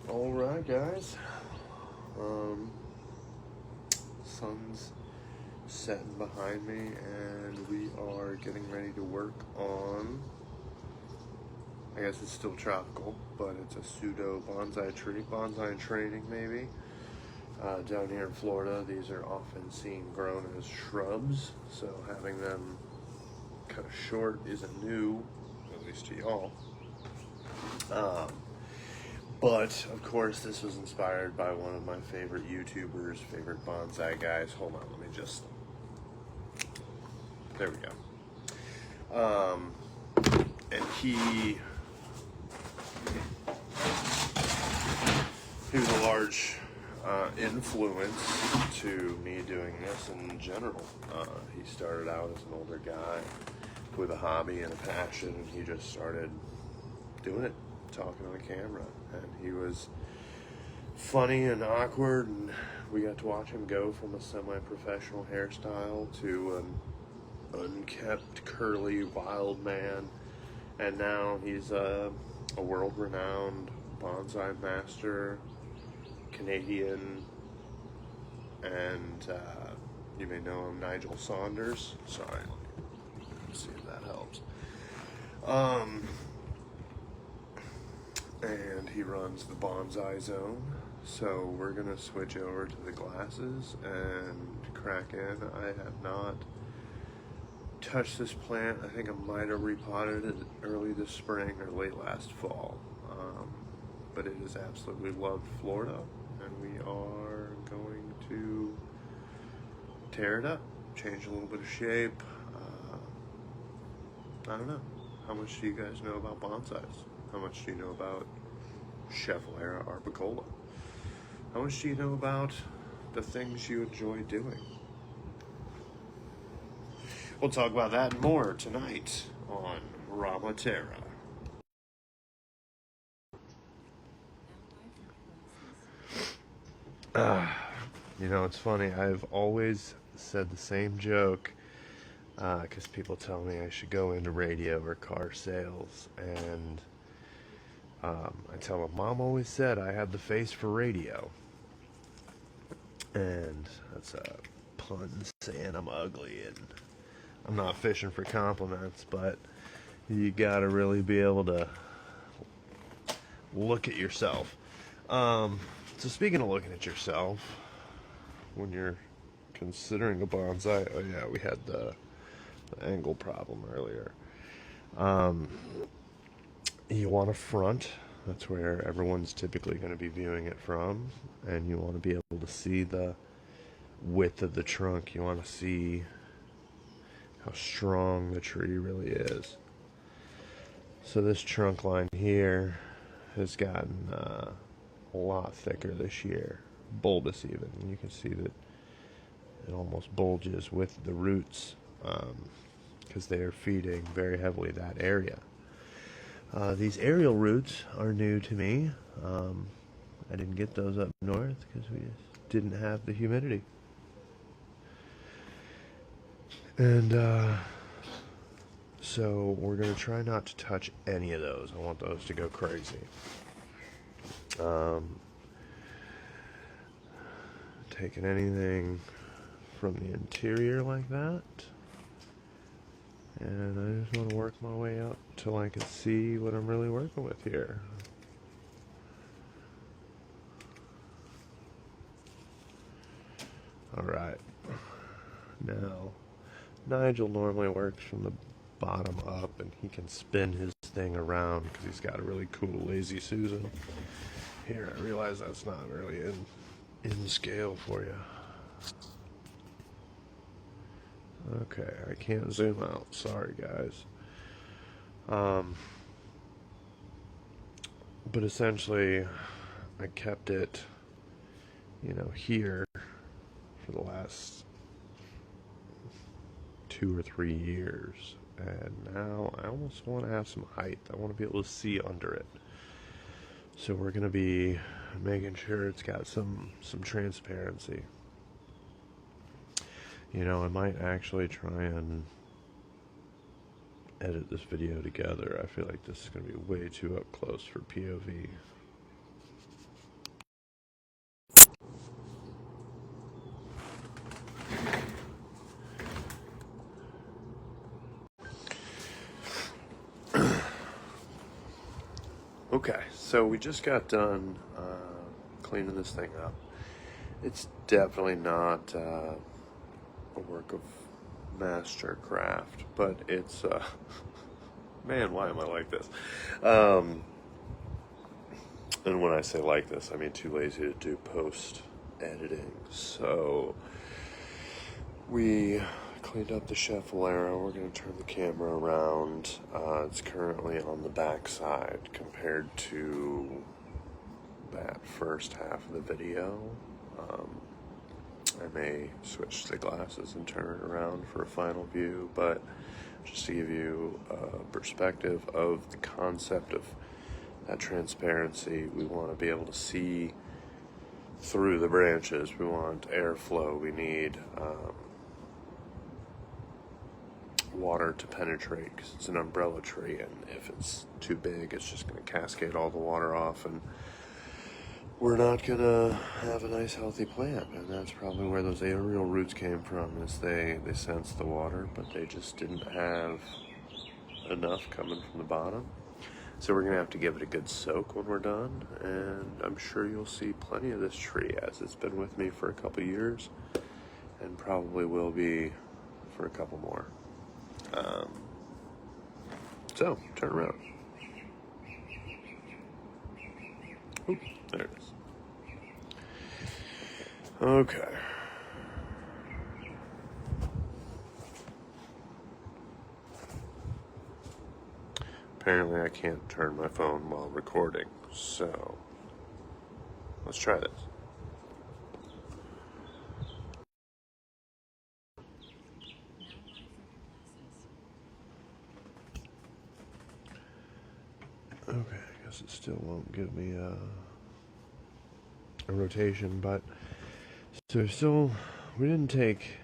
Alright guys, sun's setting behind me and we are getting ready to work on, I guess it's still tropical, but it's a pseudo bonsai tree, bonsai training maybe. Down here in Florida, these are often seen grown as shrubs, so having them kind of short isn't new, at least to y'all. But, of course, this was inspired by one of my favorite YouTubers, favorite bonsai guys. Hold on, let me just... There we go. And he was a large influence to me doing this in general. He started out as an older guy with a hobby and a passion, and he just started doing it, talking on the camera, and he was funny and awkward, and we got to watch him go from a semi-professional hairstyle to an unkept, curly, wild man, and now he's a world-renowned bonsai master, Canadian, and you may know him, Nigel Saunders. Sorry, let me see if that helps. And he runs the Bonsai Zone. So we're gonna switch over to the glasses and crack in. I have not touched this plant. I think I might have repotted it early this spring or late last fall. But it has absolutely loved Florida, and we are going to tear it up, change a little bit of shape. I don't know. How much do you guys know about bonsais? How much do you know about Schefflerra Arbicola? How much do you know about the things you enjoy doing? We'll talk about that and more tonight on Rahma-Terra. You know, it's funny. I've always said the same joke because people tell me I should go into radio or car sales, and I tell them, Mom always said I had the face for radio. And that's a pun saying I'm ugly, and I'm not fishing for compliments, but you gotta really be able to look at yourself. So speaking of looking at yourself, when you're considering a bonsai, oh yeah, we had the angle problem earlier. You want a front. That's where everyone's typically going to be viewing it from, and you want to be able to see the width of the trunk. You want to see how strong the tree really is. So this trunk line here has gotten a lot thicker this year, bulbous even. You can see that it almost bulges with the roots because they are feeding very heavily that area. These aerial roots are new to me. I didn't get those up north because we just didn't have the humidity. And so we're going to try not to touch any of those. I want those to go crazy. Taking anything from the interior like that. And I just want to work my way up till I can see what I'm really working with here. Alright. Now, Nigel normally works from the bottom up, and he can spin his thing around because he's got a really cool Lazy Susan. Here, I realize that's not really in scale for you. Okay, I can't zoom out. Sorry, guys. But essentially, I kept it, here for the last 2 or 3 years. And now I almost want to have some height. I want to be able to see under it. So we're going to be making sure it's got some transparency. I might actually try and edit this video together. I feel like this is going to be way too up close for POV. Okay, so we just got done cleaning this thing up. It's definitely not a work of master craft, but it's man, why am I like this? And when I say like this, I mean too lazy to do post editing. So we cleaned up the Schefflerra. We're going to turn the camera around. It's currently on the back side compared to that first half of the video. I may switch the glasses and turn it around for a final view, but just to give you a perspective of the concept of that transparency, we want to be able to see through the branches. We want airflow. We need water to penetrate because it's an umbrella tree, and if it's too big, it's just going to cascade all the water off, and we're not going to have a nice healthy plant. And that's probably where those aerial roots came from, is they sensed the water, but they just didn't have enough coming from the bottom. So we're going to have to give it a good soak when we're done, and I'm sure you'll see plenty of this tree, as it's been with me for a couple years and probably will be for a couple more. So turn around. Oop, there it is. Okay. Apparently I can't turn my phone while recording, so let's try this. Okay, I guess it still won't give me a rotation, but so we didn't take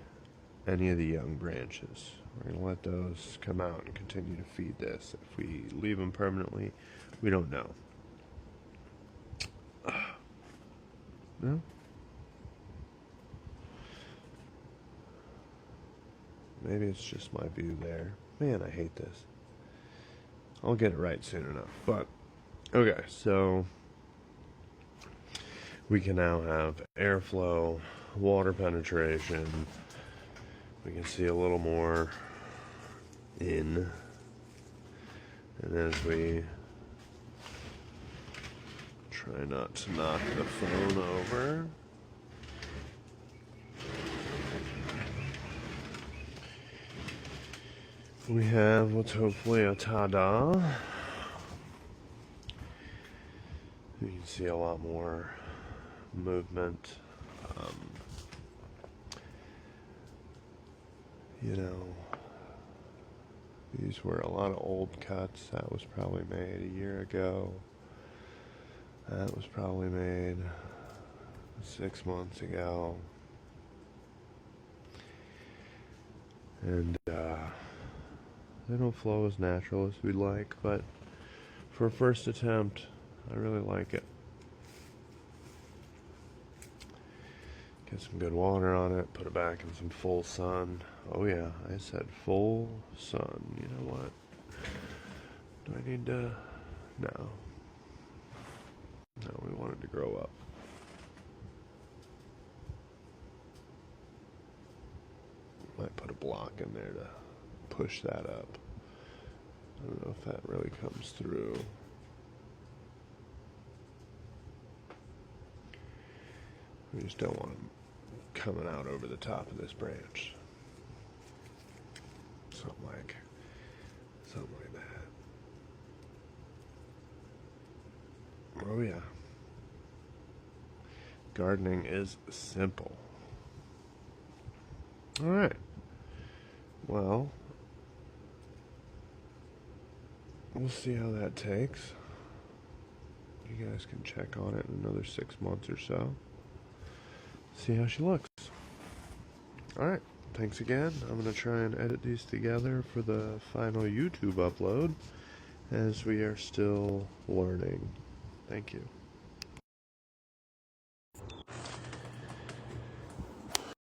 any of the young branches. We're going to let those come out and continue to feed this. If we leave them permanently, we don't know. No? Maybe it's just my view there. Man, I hate this. I'll get it right soon enough. But, okay, so we can now have airflow, water penetration. We can see a little more in. And as we try not to knock the phone over, we have what's hopefully a ta-da. You can see a lot more movement. You know, these were a lot of old cuts. That was probably made a year ago. That was probably made 6 months ago. And they don't flow as natural as we'd like, but for a first attempt, I really like it. Get some good water on it, put it back in some full sun. Oh yeah, I said full sun. You know what? Do I need to? No. No, we want it to grow up. Might put a block in there to push that up. I don't know if that really comes through. We just don't want them coming out over the top of this branch. Something like that. Oh yeah. Gardening is simple. All right. Well, we'll see how that takes. You guys can check on it in another 6 months or so. See how she looks. All right. Thanks again. I'm going to try and edit these together for the final YouTube upload, as we are still learning. Thank you.